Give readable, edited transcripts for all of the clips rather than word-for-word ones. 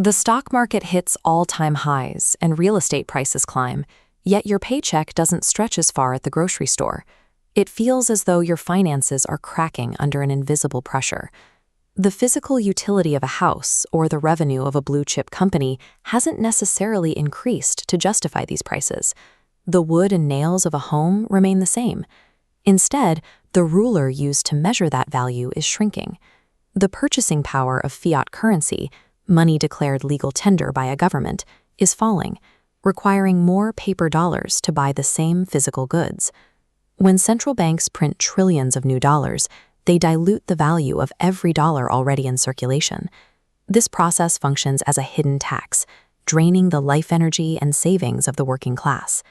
The stock market hits all-time highs and real estate prices climb, yet your paycheck doesn't stretch as far at the grocery store. It feels as though your finances are cracking under an invisible pressure. The physical utility of a house or the revenue of a blue-chip company hasn't necessarily increased to justify these prices. The wood and nails of a home remain the same. Instead, the ruler used to measure that value is shrinking. The purchasing power of fiat currency, money declared legal tender by a government, is falling, requiring more paper dollars to buy the same physical goods. When central banks print trillions of new dollars, they dilute the value of every dollar already in circulation. This process functions as a hidden tax, draining the life energy and savings of the working class.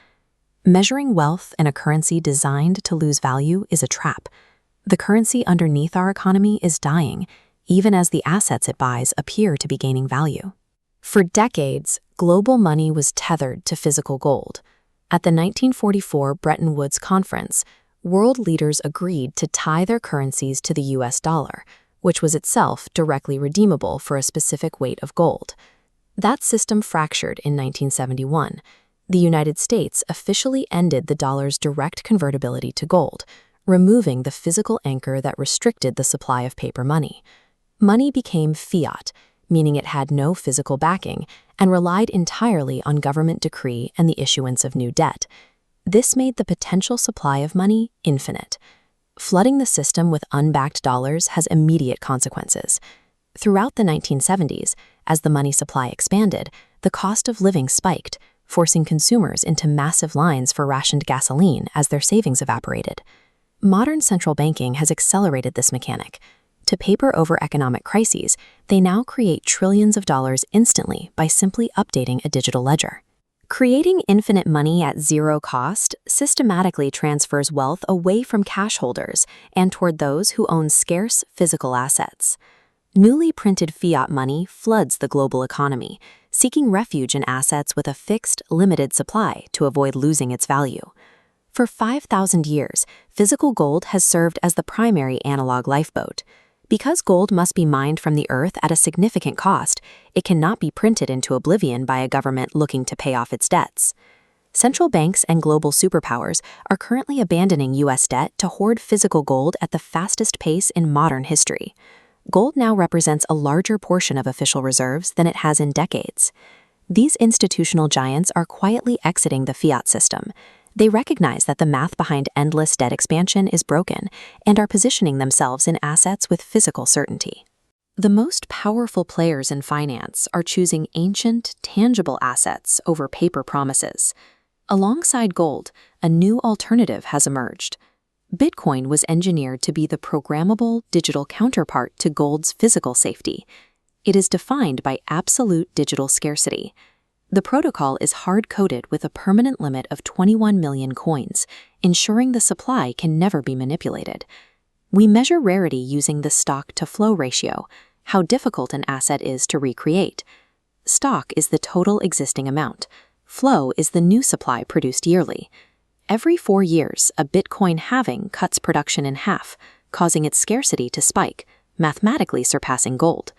Measuring wealth in a currency designed to lose value is a trap. The currency underneath our economy is dying, even as the assets it buys appear to be gaining value. For decades, global money was tethered to physical gold. At the 1944 Bretton Woods Conference, world leaders agreed to tie their currencies to the US dollar, which was itself directly redeemable for a specific weight of gold. That system fractured in 1971. The United States officially ended the dollar's direct convertibility to gold, removing the physical anchor that restricted the supply of paper money. Money became fiat, meaning it had no physical backing and relied entirely on government decree and the issuance of new debt. This made the potential supply of money infinite. Flooding the system with unbacked dollars has immediate consequences. Throughout the 1970s, as the money supply expanded, the cost of living spiked, forcing consumers into massive lines for rationed gasoline as their savings evaporated. Modern central banking has accelerated this mechanic. To paper over economic crises, they now create trillions of dollars instantly by simply updating a digital ledger. Creating infinite money at zero cost systematically transfers wealth away from cash holders and toward those who own scarce physical assets. Newly printed fiat money floods the global economy, seeking refuge in assets with a fixed, limited supply to avoid losing its value. For 5,000 years, physical gold has served as the primary analog lifeboat. Because gold must be mined from the earth at a significant cost, it cannot be printed into oblivion by a government looking to pay off its debts. Central banks and global superpowers are currently abandoning U.S. debt to hoard physical gold at the fastest pace in modern history. Gold now represents a larger portion of official reserves than it has in decades. These institutional giants are quietly exiting the fiat system. They recognize that the math behind endless debt expansion is broken and are positioning themselves in assets with physical certainty. The most powerful players in finance are choosing ancient, tangible assets over paper promises. Alongside gold, a new alternative has emerged. Bitcoin was engineered to be the programmable digital counterpart to gold's physical safety. It is defined by absolute digital scarcity. The protocol is hard-coded with a permanent limit of 21 million coins, ensuring the supply can never be manipulated. We measure rarity using the stock-to-flow ratio, how difficult an asset is to recreate. Stock is the total existing amount. Flow is the new supply produced yearly. Every 4 years, a Bitcoin halving cuts production in half, causing its scarcity to spike, mathematically surpassing gold.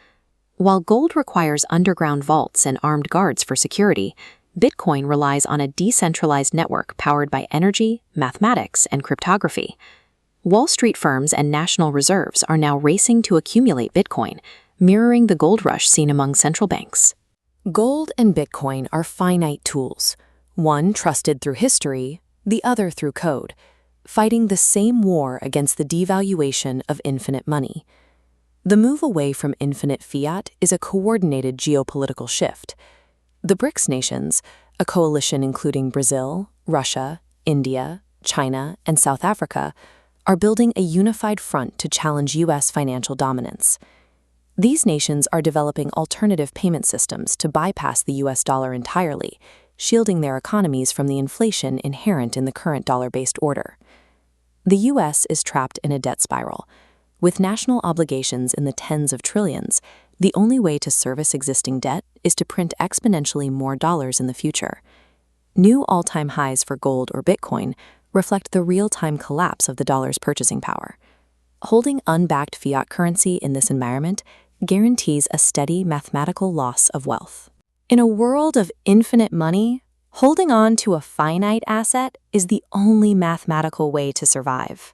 While gold requires underground vaults and armed guards for security, Bitcoin relies on a decentralized network powered by energy, mathematics, and cryptography. Wall Street firms and national reserves are now racing to accumulate Bitcoin, mirroring the gold rush seen among central banks. Gold and Bitcoin are finite tools, one trusted through history, the other through code, fighting the same war against the devaluation of infinite money. The move away from infinite fiat is a coordinated geopolitical shift. The BRICS nations, a coalition including Brazil, Russia, India, China, and South Africa, are building a unified front to challenge U.S. financial dominance. These nations are developing alternative payment systems to bypass the U.S. dollar entirely, shielding their economies from the inflation inherent in the current dollar-based order. The U.S. is trapped in a debt spiral. With national obligations in the tens of trillions, the only way to service existing debt is to print exponentially more dollars in the future. New all-time highs for gold or Bitcoin reflect the real-time collapse of the dollar's purchasing power. Holding unbacked fiat currency in this environment guarantees a steady mathematical loss of wealth. In a world of infinite money, holding on to a finite asset is the only mathematical way to survive.